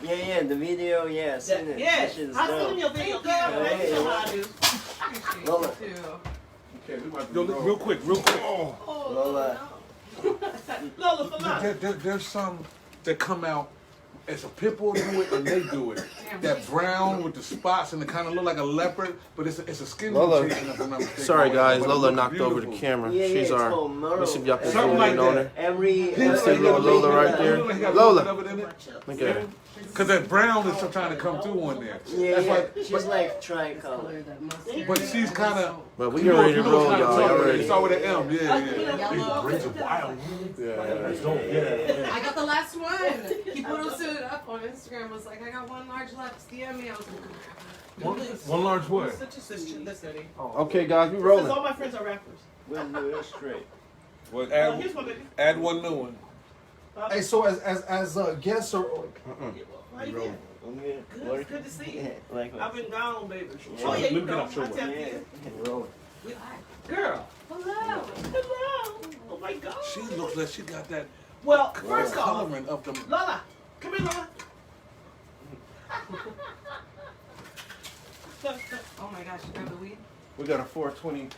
Yeah, the video, yeah, I've seen it. Yes, I've seen your video, girl. Thank you, how I do. Lola. Okay, we about to real quick. Oh. Lola. Lola, for life. There's some that come out as a pit bull do it and they do it. That brown with the spots and it kind of look like a leopard, but it's a skin mutation. Sorry guys, Lola knocked over the camera. Yeah, She's our. let me see if y'all can Something zoom like in on that. her. Every See Lola right there. Lola. Look at her. Because that brown is trying to come through on there. Yeah, she's like tricolor. But she's kind of. But we get ready to roll, y'all. Y'all ready? Start with an M, yeah. Yeah. I got the last one. He posted it up on Instagram. Was like, I got one large left. DM me. I was like, One large what? Okay, guys, we Because rolling. all my friends are rappers. We'll do it straight. Well, Here's my baby. add one new one. Hey, so as guests or How you been? I'm good. Good, good to see you. Like I've been gone, baby. Yeah. Oh, yeah, you Look know. I at that tapped yeah, in. rolling. Girl. hello. Hello. Oh, my God. She looks like she got that Well, first off, coloring up the. Lola, come here, Lola. Oh my gosh, you grab the weed? We got a 420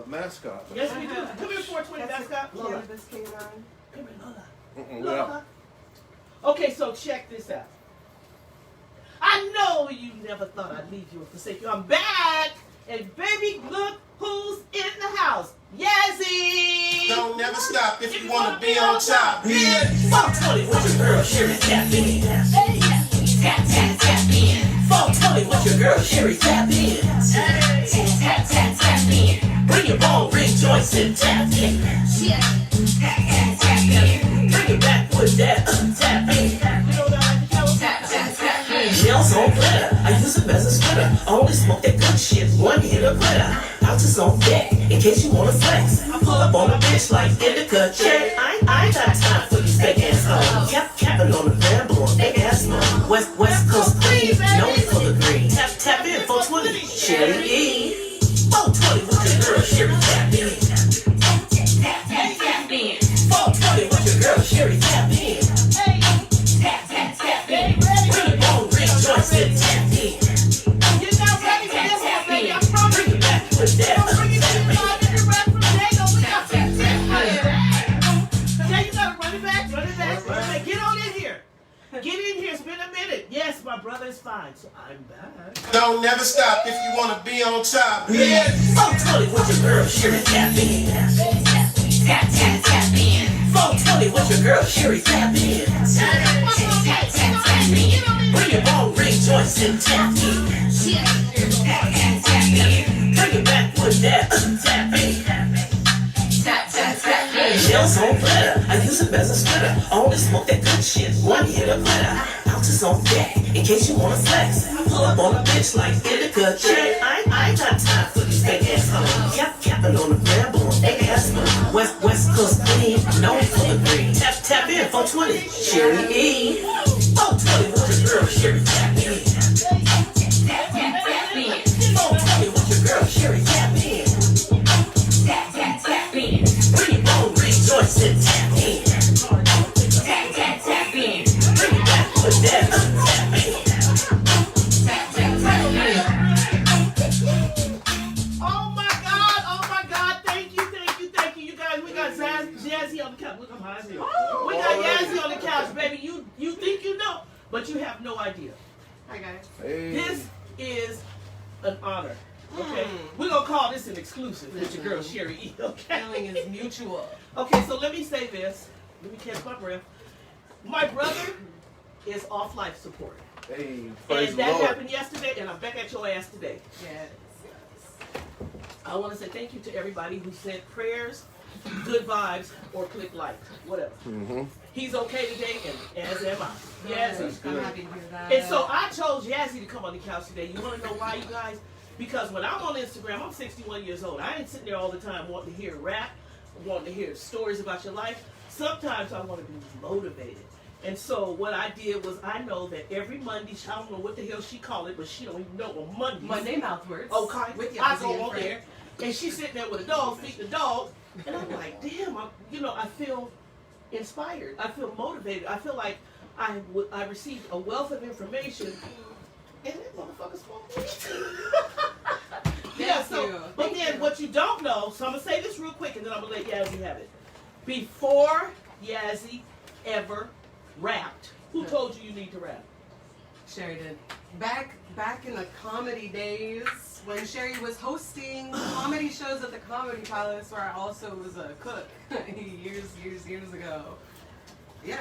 mascot. Yes, we do. Come here, 420 mascot. Lola. Cannabis canine. Come here, Lola. Yeah. Lola. Okay, so check this out. I know you never thought I'd leave you or forsake you. I'm back. And baby, look who's in the house. Yazi! Don't never stop if you wanna be on top. Yeah. 420 with your girl, Sherry, tap in. Tap, tap, tap in. 420 with your girl, Sherry, tap in. Tap, tap, tap in. Bring your bone, ring joints and tap in. Tap, tap, tap in. Bring it back with that tap in. You know that I like the show? Tap, tap, tap in. Nails on glitter, I use them as a splitter. I only smoke that good shit, one hit of glitter. Pouches on deck, in case you wanna flex. I pull up on a bitch like indica check. I ain't got time for these fake ass hoes. Capping on the gram, blowing fake ass smoke. West Coast queen, know me for the green. Tap in, 420, Sherry E. 420 with your girl, Sherry, tap in. Tap, tap, tap in. 420 with your girl, Sherry, tap in. Tap, tap, tap in. Bring it on, ring joints and tap in. You're not ready for this one, baby, I promise. Bring it back with that tap in. Get on in here. Get in here. It's been a minute. Yes, my brother is fine, so I'm back. Don't never stop if you wanna be on top. Yeah. 420 with your girl, Sherry, tap in. Tap, tap, tap in. 420 with your girl, Sherry, tap in. Tap, tap, tap in. Bring your bone, ring joints and tap in. Tap, tap, tap in. Bring it back with that tap in. Tap, tap, tap in. Nails on glitter, I use them as a splitter. I only smoke that good shit, one hit of glitter. Pouches on deck, in case you wanna flex. I pull up on a bitch like indica check. I ain't got time for these fake ass hoes. Capping on the gram, blowing fake ass smoke. West Coast queen, know me for the green. Tap in, 420, Sherry E. 420 with your girl, Sherry, tap in. Tap, tap, tap in. 420 with your girl, Sherry, tap in. Tap, tap, tap in. Bring it on, ring joints and tap in. Tap, tap, tap in. Bring it back with that tap in. Tap, tap, tap in. Oh my God, thank you, you guys. We got Yazi on the couch. Look, I'm high as hell. We got Yazi on the couch, baby. You think you know, but you have no idea. Hi guys. This is an honor. Okay, we're gonna call this an exclusive with your girl Sherry E. Okay, Feeling is mutual. okay. So let me say this. Let me catch my breath. My brother is off life support, Hey, praise and the that Lord. happened yesterday, and I'm back at your ass today. Yes. I want to say thank you to everybody who sent prayers, good vibes, or click like, whatever. He's okay today, and as am I. Yazi. I'm happy to hear that. And so I chose Yazi to come on the couch today. You want to know why, you guys? Because when I'm on Instagram, I'm 61 years old. I ain't sitting there all the time wanting to hear rap, wanting to hear stories about your life. Sometimes I want to be motivated. And so what I did was, I know that every Monday, I don't know what the hell she called it, but she don't even know what Monday is. Monday mouthwords. Okay, With I Yazi go and on Frank. there, and she's sitting there with a dog, feeding the dog, and I'm like, damn, I feel inspired. I feel motivated. I feel like I received a wealth of information, and that motherfucker smoked weed. Yeah, so, but then what you don't know, so I'm going to say this real quick, and then I'm going to let Yazi have it. Before Yazi ever rapped, who told you need to rap? Sherry did. Back in the comedy days, when Sherry was hosting comedy shows at the Comedy Palace, where I also was a cook years ago. Yeah,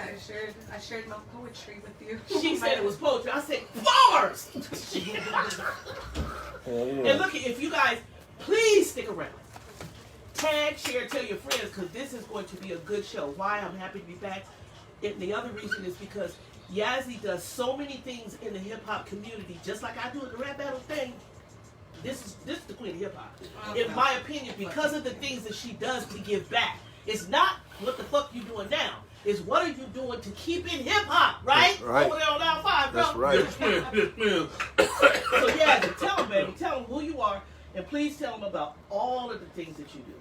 I shared my poetry with you. She said it was poetry. I said bars. And look, if you guys please stick around, tag, share, tell your friends, because this is going to be a good show. Why I'm happy to be back. And the other reason is because Yazi does so many things in the hip hop community, just like I do in the rap battle thing. This is the queen of hip hop, in my opinion, because of the things that she does to give back. It's not what the fuck you doing now. It's what are you doing to keep it hip hop, right? That's right. Over there on aisle 5, bro. That's right. So Yazi, tell them, baby, tell them who you are, and please tell them about all of the things that you do.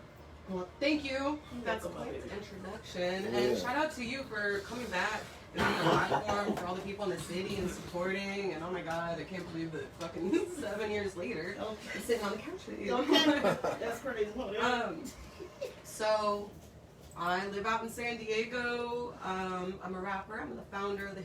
Well, thank you. That's welcome, quite baby. the introduction. And shout out to you for coming back and being a platform for all the people in the city and supporting. And oh my God, I can't believe that fucking 7 years later, I'm sitting on the couch with you. Okay. That's crazy. So I live out in San Diego. I'm a rapper. I'm the founder of the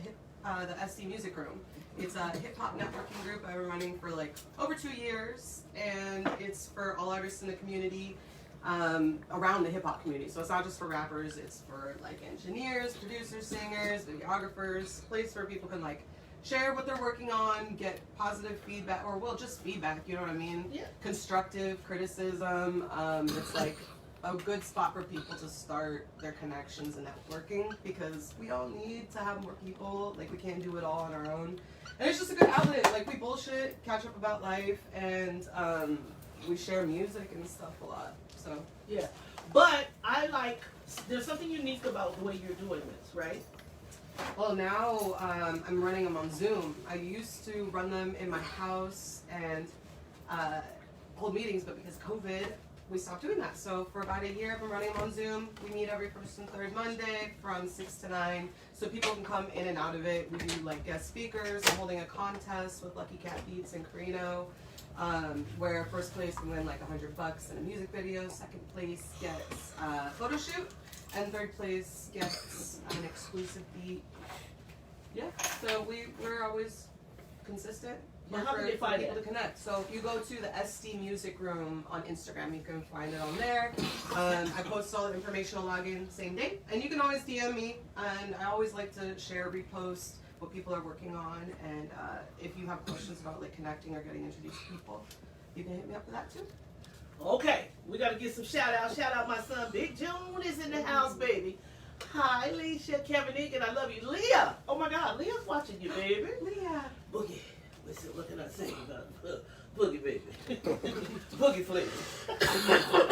SD Music Room. It's a hip hop networking group I've been running for like over 2 years, and it's for all artists in the community. Around the hip hop community. So it's not just for rappers, it's for like engineers, producers, singers, videographers, a place where people can like share what they're working on, get positive feedback, or well, just feedback, you know what I mean? Yeah. Constructive criticism. It's like a good spot for people to start their connections and networking, because we all need to have more people. Like we can't do it all on our own. And it's just a good outlet. Like we bullshit, catch up about life, and we share music and stuff a lot. So yeah, but there's something unique about the way you're doing this, right? well, now I'm running them on Zoom. I used to run them in my house and hold meetings, but because of COVID, we stopped doing that. So for about a year, I've been running them on Zoom. We meet every first and third Monday from 6 to 9, so people can come in and out of it. We do like guest speakers. I'm holding a contest with Lucky Cat Beats in Carino. Where first place can win like $100 in a music video, second place gets a photo shoot, and third place gets an exclusive beat. Yeah, so we're always consistent. Well, how can they for find people it? to connect. So if you go to the SD Music Room on Instagram, you can find it on there. I post all the information on login same day, and you can always DM me, and I always like to share, repost what people are working on, and if you have questions about like connecting or getting introduced to people, you can hit me up for that too. Okay, we gotta get some shout out. Shout out my son Big June is in the house, baby. Hi, Leisha, Kevin Egan, I love you. Leah, oh my God, Leah's watching you, baby. Leah. Boogie, listen, look at us singing about Boogie, baby. Boogie flavor.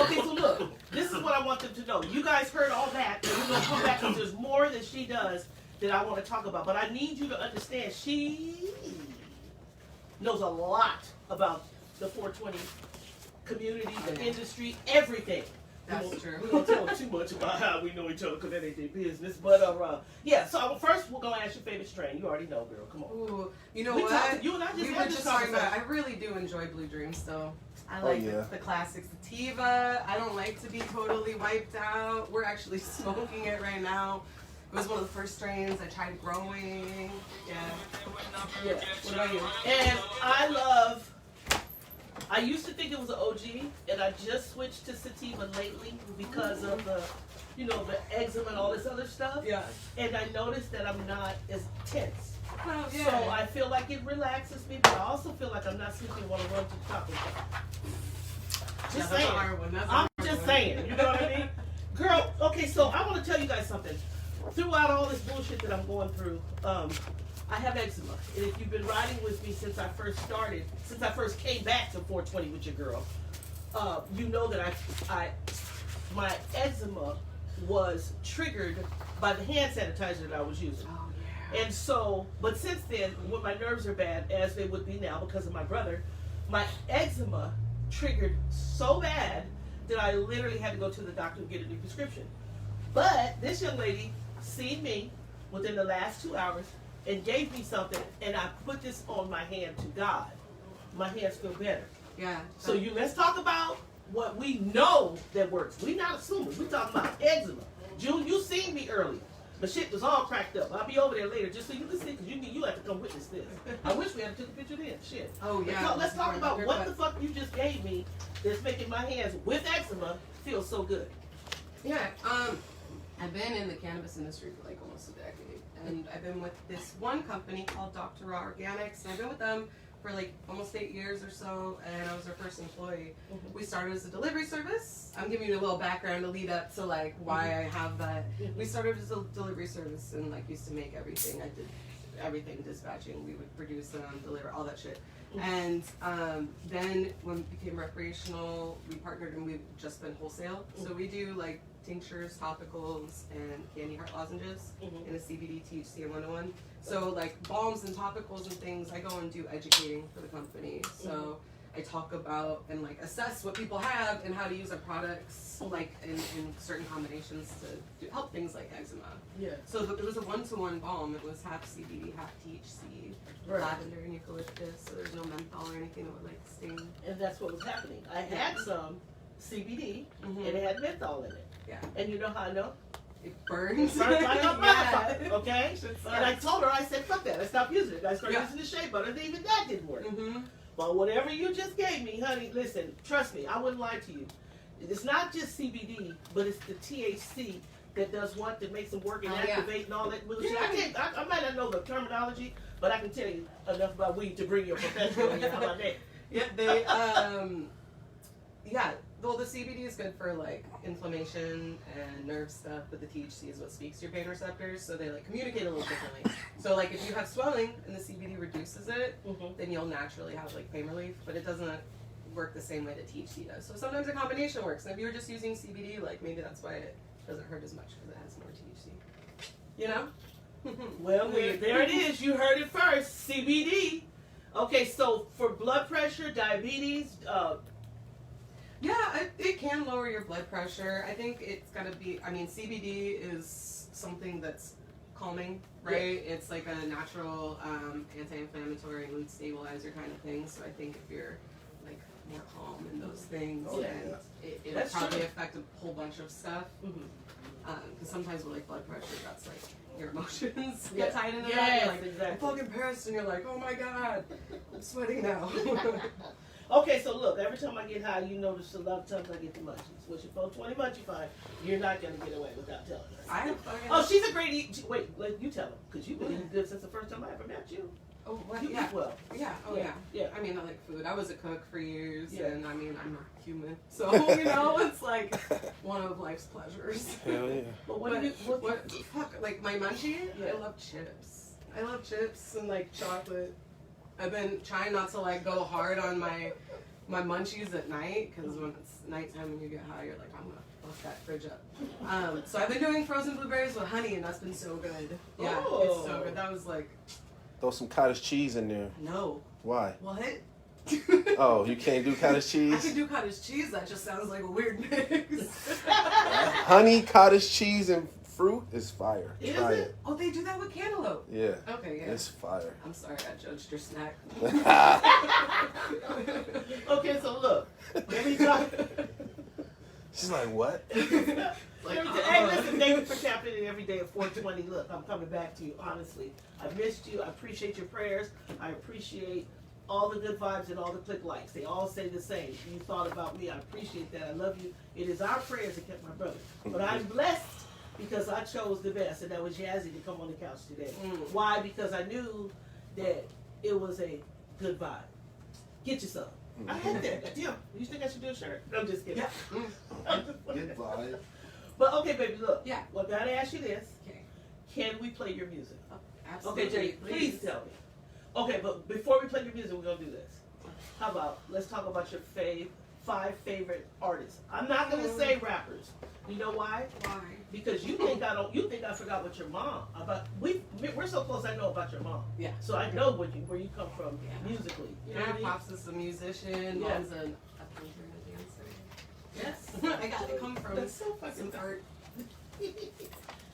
Okay, so look, this is what I want them to know. You guys heard all that, and we're gonna come back because there's more that she does that I want to talk about. But I need you to understand, she knows a lot about the 420 community, the industry, everything. That's true. We won't tell them too much about how we know each other because that ain't their business. But yeah, so first we're gonna ask your favorite strain. You already know, girl. Come on. Ooh, you know We what? talked- you and I just we had were this just talking about. conversation. I really do enjoy Blue Dreams, though. I Oh, like yeah. the classic sativa. I don't like to be totally wiped out. We're actually smoking it right now. It was one of the first strains I tried growing. Yeah. Yeah. What about you? And I used to think it was an OG, and I just switched to sativa lately because of the eczema and all this other stuff. Yeah. And I noticed that I'm not as tense. Oh, yeah. So I feel like it relaxes me, but I also feel like I'm not sleepy and want to run to the top of the Just That's a saying. hard one. That's a I'm hard just one. saying. You know what I mean? Girl, okay, so I want to tell you guys something. Throughout all this bullshit that I'm going through, I have eczema. And if you've been riding with me since I first came back to 420 with your girl, you know that my eczema was triggered by the hand sanitizer that I was using. Oh, yeah. And so, but since then, when my nerves are bad, as they would be now because of my brother, my eczema triggered so bad that I literally had to go to the doctor and get a new prescription. But this young lady seen me within the last 2 hours and gave me something, and I put this on my hand to God, my hands feel better. Yeah. So let's talk about what we know that works. We not assuming. We talking about eczema. June, you seen me earlier. My shit was all cracked up. I'll be over there later just so you can see, because you have to come witness this. I wish we had took a picture then. Shit. Oh yeah. Let's talk about what the fuck you just gave me that's making my hands with eczema feel so good. Yeah. I've been in the cannabis industry for like almost a decade, and I've been with this one company called Dr. Raw Organics, and I've been with them for like almost 8 years or so, and I was their first employee. Mm-hmm. We started as a delivery service. I'm giving you a little background to lead up to like why I have that. We started as a delivery service and like used to make everything. I did everything, dispatching. We would produce them, deliver, all that shit. And then when it became recreational, we partnered and we've just been wholesale. So we do like tinctures, topicals, and candy heart lozenges in a CBD THC and 101. So like balms and topicals and things, I go and do educating for the company. So I talk about and like assess what people have and how to use our products like in certain combinations to help things like eczema. Yeah. So it was a 1-to-1 balm. It was half CBD, half THC, lavender and eucalyptus. So there's no menthol or anything that would like sting. And that's what was happening. I had some CBD and it had menthol in it. Yeah. And you know how I know? It burns. It burns like a Yeah. motherfucker, okay? And I told her, I said, fuck that, I stopped using it. I started using the shea butter, and even that didn't work. But whatever you just gave me, honey, listen, trust me, I wouldn't lie to you. It's not just CBD, but it's the THC that does what, that makes them work and activate and all that bullshit. I might not know the terminology, but I can tell you enough about weed to bring you a professional in. How about that? Yeah, they, yeah. Well, the CBD is good for like inflammation and nerve stuff, but the THC is what speaks to your pain receptors, so they like communicate a little differently. So like if you have swelling and the CBD reduces it, then you'll naturally have like pain relief, but it doesn't work the same way that THC does. So sometimes a combination works. And if you're just using CBD, like maybe that's why it doesn't hurt as much because it has more THC. You know? Well, there it is. You heard it first. CBD. Okay, so for blood pressure, diabetes, yeah, it can lower your blood pressure. I think it's gotta be, I mean, CBD is something that's calming, right? Yeah. It's like a natural anti-inflammatory mood stabilizer kind of thing. So I think if you're like more calm in those things, then it'll probably affect a whole bunch of stuff. Because sometimes with like blood pressure, that's like your emotions get tied into that. You're like, exactly. I'm fucking pissed, and you're like, oh my god, I'm sweating now. Okay, so look, every time I get high, you notice a lot of times I get the munchies. Which if 420 munchie fine, you're not going to get away without telling her. I have fucking... Oh, she's a great eat. Wait, let you tell her. Because you've been eating good since the first time I ever met you. Oh, what? You eat well. Yeah, oh yeah. Yeah. I mean, I like food. I was a cook for years, and I mean, I'm a human. So, you know, it's like one of life's pleasures. Hell yeah. But what do you, fuck, like my munchie? I love chips. I love chips and like chocolate. I've been trying not to like go hard on my munchies at night, because when it's nighttime and you get high, you're like, I'm gonna fuck that fridge up. So I've been doing frozen blueberries with honey, and that's been so good. Yeah, it's so good. That was like... Throw some cottage cheese in there. No. Why? What? Oh, you can't do cottage cheese? I can do cottage cheese, that just sounds like a weird mix. Honey, cottage cheese, and fruit is fire. Try it. Oh, they do that with cantaloupe. Yeah. Okay, yeah. It's fire. I'm sorry, I judged your snack. Okay, so look. Let me talk. She's like, what? Hey, listen, thank you for tapping in every day at 420. Look, I'm coming back to you, honestly. I missed you. I appreciate your prayers. I appreciate all the good vibes and all the click likes. They all say the same. You thought about me. I appreciate that. I love you. It is our prayers that kept my brother. But I'm blessed because I chose the best, and that was Yazi to come on the couch today. Why? Because I knew that it was a good vibe. Get you some. I had that. Deal. You think I should do a shirt? I'm just kidding. Good vibe. But okay, baby, look. Yeah. Well, I gotta ask you this. Okay. Can we play your music? Oh, absolutely. Okay, Jenny, please tell me. Okay, but before we play your music, we're gonna do this. How about let's talk about your 5 favorite artists. I'm not gonna say rappers. You know why? Why? Because you think I don't. You think I forgot what your mom about. We're so close. I know about your mom. Yeah. So I know where you come from musically. You know My what I mean? pops is a musician. Yeah. Mom's a painter and a dancer. Yes. I got to come from That's so fucking some art.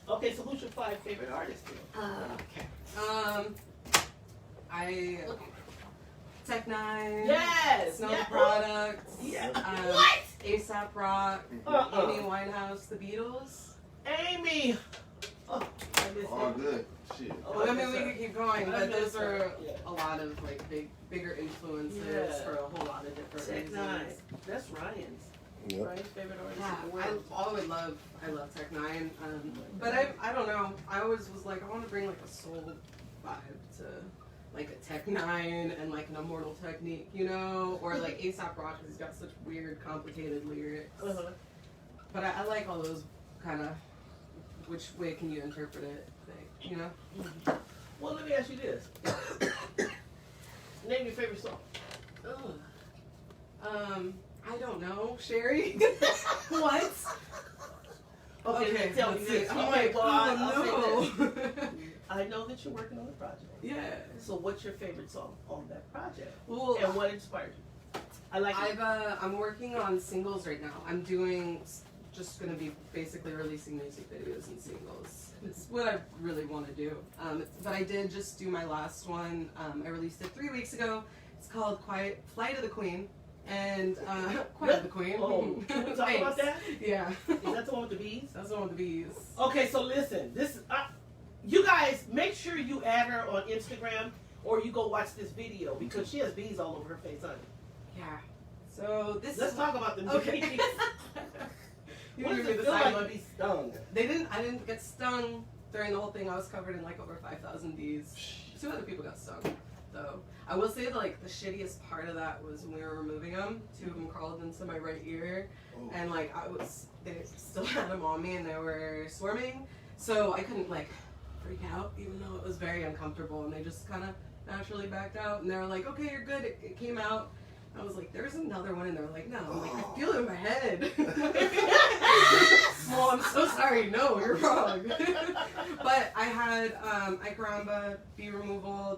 Okay, so who's your 5 favorite artists then? I Tech9. Yes. Snow Yeah. Products. Yeah. What? ASAP Rock. Uh-uh. Amy Winehouse. The Beatles. Amy. Oh, I miss All Amy. good. Shit. Oh, I I mean, miss we her. could keep going, I but miss those her. are Yeah. a lot of like bigger influences Yeah. for a whole lot of different Tech9. reasons. That's Ryan's. Yep. Ryan's favorite artist Yeah, in the world. I love Tech9. But I don't know. I always was like, I want to bring like a soul vibe to like a Tech9 and like an Immortal Technique, you know, or like ASAP Rock because he's got such weird, complicated lyrics. Uh-huh. But I like all those kind of which way can you interpret it thing, you know? Well, let me ask you this. Name your favorite song. I don't know, Sherry. What? Okay, tell me let's this. see. I'm Okay, like, well, I'll say oh no. I know that you're working on a project. Yeah. So what's your favorite song on that project? Well, And what inspired you? I like it. I'm working on singles right now. I'm just gonna be basically releasing music videos and singles. It's what I really want to do. But I did just do my last one. I released it 3 weeks ago. It's called Flight of the Queen. And Quiet of the Queen. Oh, can we talk about that? Yeah. Is that the one with the bees? That's the one with the bees. Okay, so listen. This is you guys make sure you add her on Instagram or you go watch this video because she has bees all over her face, honey. Yeah. So this Let's is talk about them okay. bees. You What give does me it the feel like to silent. be stung? I didn't get stung during the whole thing. I was covered in like over 5,000 bees. 2 other people got stung, though. I will say that like the shittiest part of that was when we were removing them. 2 of them crawled into my right ear, and like they still had them on me, and they were swarming. So I couldn't like freak out, even though it was very uncomfortable. And they just kind of naturally backed out, and they were like, "Okay, you're good." It came out. I was like, "There's another one," and they're like, "No." I'm like, "I feel it in my head." Well, I'm so sorry. No, you're wrong. But I had Icaramba bee removal.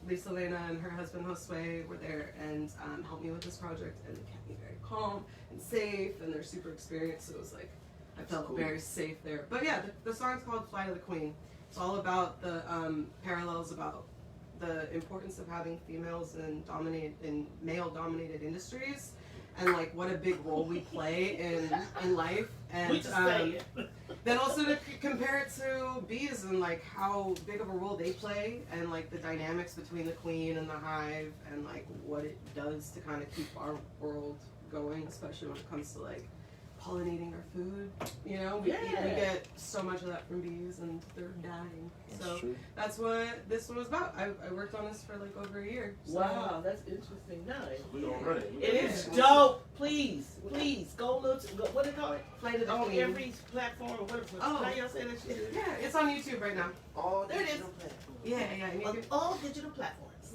Lisa Lena and her husband Josue were there and helped me with this project, and they kept me very calm and safe, and they're super experienced, so it was like I felt very safe there. But yeah, the song's called Flight of the Queen. It's all about the parallels about the importance of having females in male-dominated industries, and like what a big role we play in life, and We just say it. then also to compare it to bees and like how big of a role they play, and like the dynamics between the queen and the hive, and like what it does to kind of keep our world going, especially when it comes to like pollinating our food. You know, we get so much of that from bees, and they're dying. So that's what this one was about. I worked on this for like over a year. So. Wow, that's interesting. Nice. We gonna run it. It is dope. Please go look. What do they call it? Flight of the On Queen. every platform or whatever. Oh. How y'all say that shit? Yeah, it's on YouTube right now. All There it is. digital platforms. Yeah. And you On can, all digital platforms.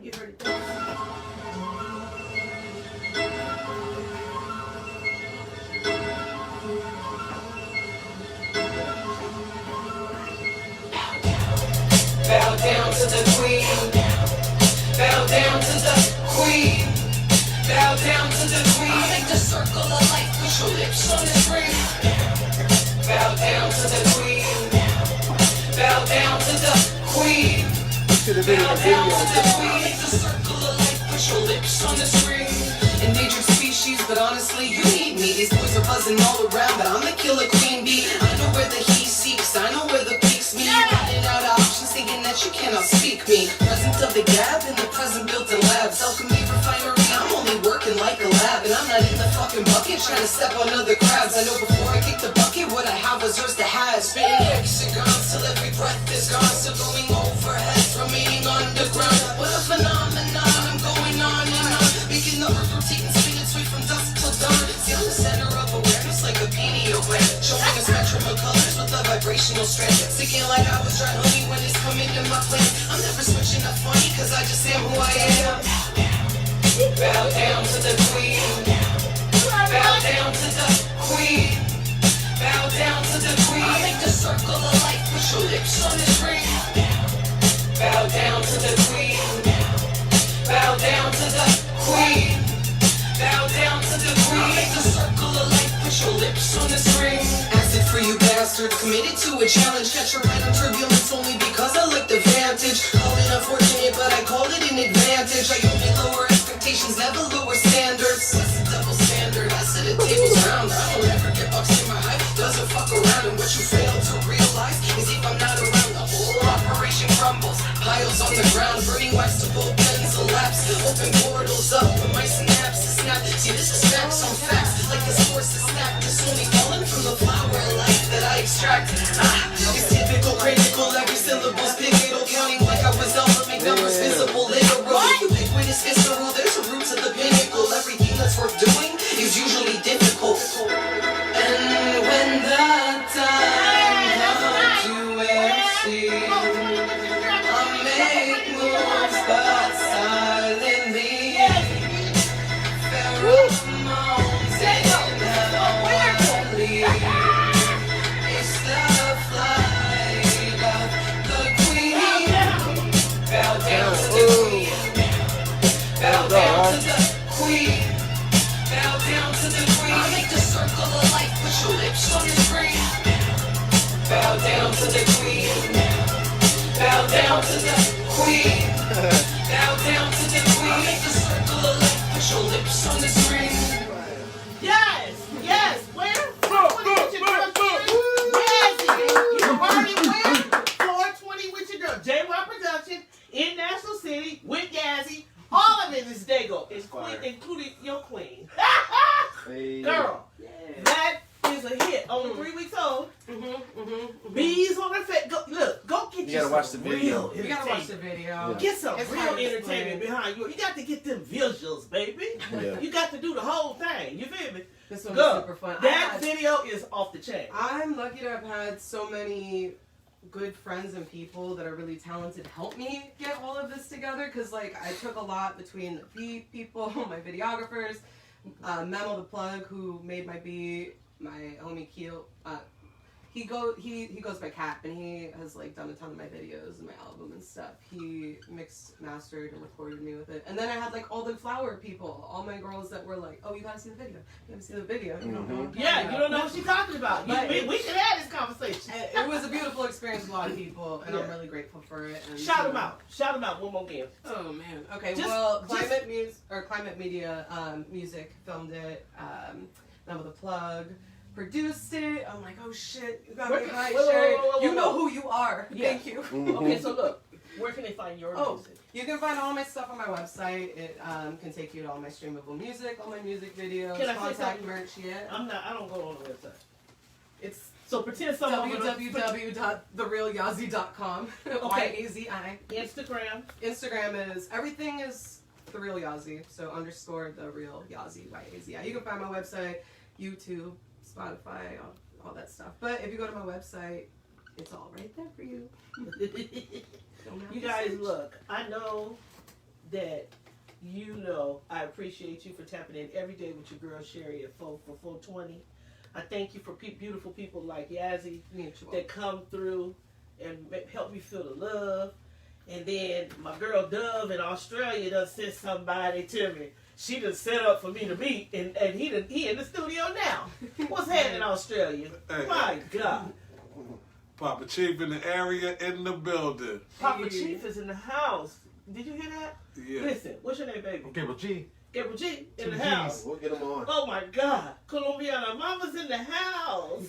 You heard it. Bow down to the queen. Bow down to the queen. Bow down to the queen. I make the circle of life. Put your lips on this ring. Bow down to the queen. Bow down to the queen. Should have been in Bow the down video. to the queen. Make the circle of life. Put your lips on this ring. Endangered species, but honestly, you need me. These boys are buzzing all around, but I'm the killer queen bee. I know where the heat seeks. I know where the peaks meet. Running out of options, thinking that you cannot speak me. Present of the gap in the present built-in lab. Alchemy refinery, I'm only working like a lab. And I'm not in the fucking bucket trying to step on other crabs. I know before I kick the bucket, what I have was yours to have. Spitting hexagons till every breath is gone. Still going overhead, remaining underground. What a phenomenon, I'm going on and on. Making the earth rotate and spin its way from dusk till dawn. See, I'm the center of awareness like a pineogram. Showing a spectrum of colors with a vibrational strand. Sticking like I was dry honey when it's coming to my plate. I'm never switching up funny, cause I just am who I am. Bow down to the queen. Bow down to the queen. Bow down to the queen. I make the circle of life. Put your lips on this ring. Bow down to the queen. Bow down to the queen. Bow down to the queen. I make the circle of life. Put your lips on this ring. Acid for you bastards. bastard. Committed to a challenge, catch a ride on turbulence only because I like the vantage. Call it unfortunate, but I call it an advantage. I only lower expectations, never lower standards. What's the double standard? I said the table's round. I don't ever get bucks in my hype. Doesn't fuck around, and what you fail to realize is if I'm not around, the whole operation crumbles. Piles on the ground, burning wax to both ends elapse. Open portals up with my synapses snap. See, this is facts on facts, like the source is snapped. It's only falling from the flower of life that I extract. It's typical, critical, every syllable's pivotal. Counting like I was Elmer, make numbers visible, literal. Ubiquitous, visceral, there's a root to the pinnacle. Everything that's worth doing is usually difficult. And when the time comes to MC, I make moves but silently. Pheromones and lonely. It's the flight of the queen. Bow down to the queen. Bow down to the queen. Bow down to the queen. I make the circle of life. Put your lips on the screen. Bow down to the queen. Bow down to the queen. Bow down to the queen. I make the circle of life. Put your lips on the screen. Yes, yes. Where? You already win. 420 with your girl. J1 Production in National City with Yazi. All of it is Dago, including your queen. Girl, that is a hit. Only 3 weeks old. Bees on her face. Look, go get You gotta watch the video. You gotta watch the video. Get some It's real hard to entertainment explain. behind you. You got to get them visuals, baby. Yeah. You got to do the whole thing. You feel me? This one Go. was super fun. That video is off the chain. I'm lucky to have had so many good friends and people that are really talented help me get all of this together, because like I took a lot between the beat people, my videographers, Memo the Plug, who made my beat, my homie Keel. He goes by Cap, and he has like done a ton of my videos and my album and stuff. He mixed, mastered, and recorded me with it. And then I had like all the flower people, all my girls that were like, "Oh, you gotta see the video. You gotta see the video." You don't know what I'm talking Yeah, about. you don't know what she's talking about. But- We should have this conversation. It was a beautiful experience with a lot of people, and I'm really grateful for it. And Shout them out. Shout them out one more game. Oh man. Okay. Just- well, Climate Media Music filmed it. Now with the Plug produced it. I'm like, oh shit, you got me right, Sherry. You know who you are. Yeah. Thank you. Okay, so look, where can they find your music? You can find all my stuff on my website. It can take you to all my streamable music, all my music videos, Can I say contact something? merch. Yeah. I don't go on the website. It's So pretend someone www.therealyazi.com. Okay. YAZI. Instagram. Instagram is everything is The Real Yazi, so _ The Real Yazi, YAZI. You can find my website, YouTube, Spotify, all that stuff. But if you go to my website, it's all right there for you. You guys, look, I know that I appreciate you for tapping in every day with your girl Sherry at 420. I thank you for beautiful people like Yazi that come through and help me feel the love. And then my girl Dove in Australia done sent somebody to me. She done set up for me to meet, and he in the studio now. What's happening in Australia? Hey. My God. Papa Chief in the area, in the building. Papa Chief is in the house. Did you hear that? Yeah. Listen, what's your name, baby? Gabriel G. Gabriel G in the Two house. Gs. We'll get them on. Oh my God, Colombiana, Mama's in the house.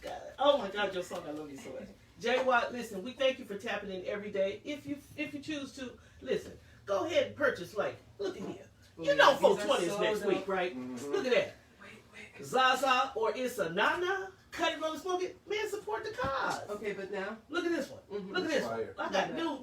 God. Oh my God, your song, I love you so much. Jay Watt, listen, we thank you for tapping in every day. If you choose to, listen, go ahead and purchase. Like, look at here. You know 420 is next week, right? Look at that. Wait. Zaza or Issa Nana, cut it, roll, smoke it. Man, support the cause. Okay, but now? Look at this one. Look at this one. Fire. I got new.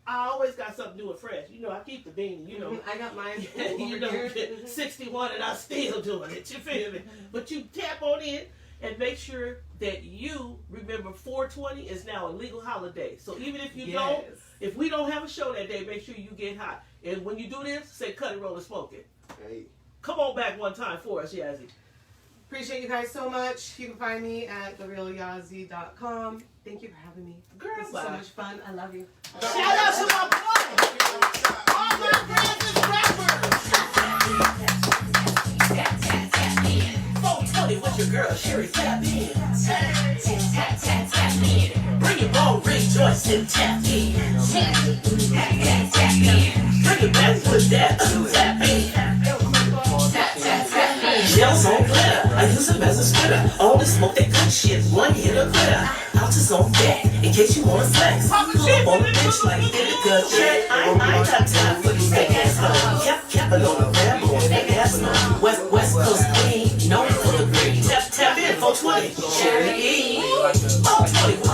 I always got something new and fresh. You know, I keep the beanie. You know, I got mine you over know, here. 61 and I'm still doing it. You feel me? But you tap on in and make sure that you remember 420 is now a legal holiday. So even if you don't, if we don't have a show that day, make sure you get hot. And when you do this, say cut it, roll, and smoke it. Hey. Come on back one time for us, Yazi. Appreciate you guys so much. You can find me at therealyazi.com. Thank you for having me. Girl, This is so much fun. I love you. Shout out to my boy. All my friends is rappers. 420 with your girl, Sherry, tap in. Tap, tap, tap, tap in. Bring your bone, rejoice, and tap in. Tap, tap, tap in. Bring it back with that, tap in. Tap, tap, tap in. Shells on glitter, I use them as a splitter. Only smoke that good shit, one hit or glitter. Ounces on deck, in case you wanna flex. Pull up on a bitch like Indica check. I ain't got time for these fake ass hoes. Cap it on the ramble, fake ass no. West Coast queen, known for the green. Tap in 420, Cherry E. 420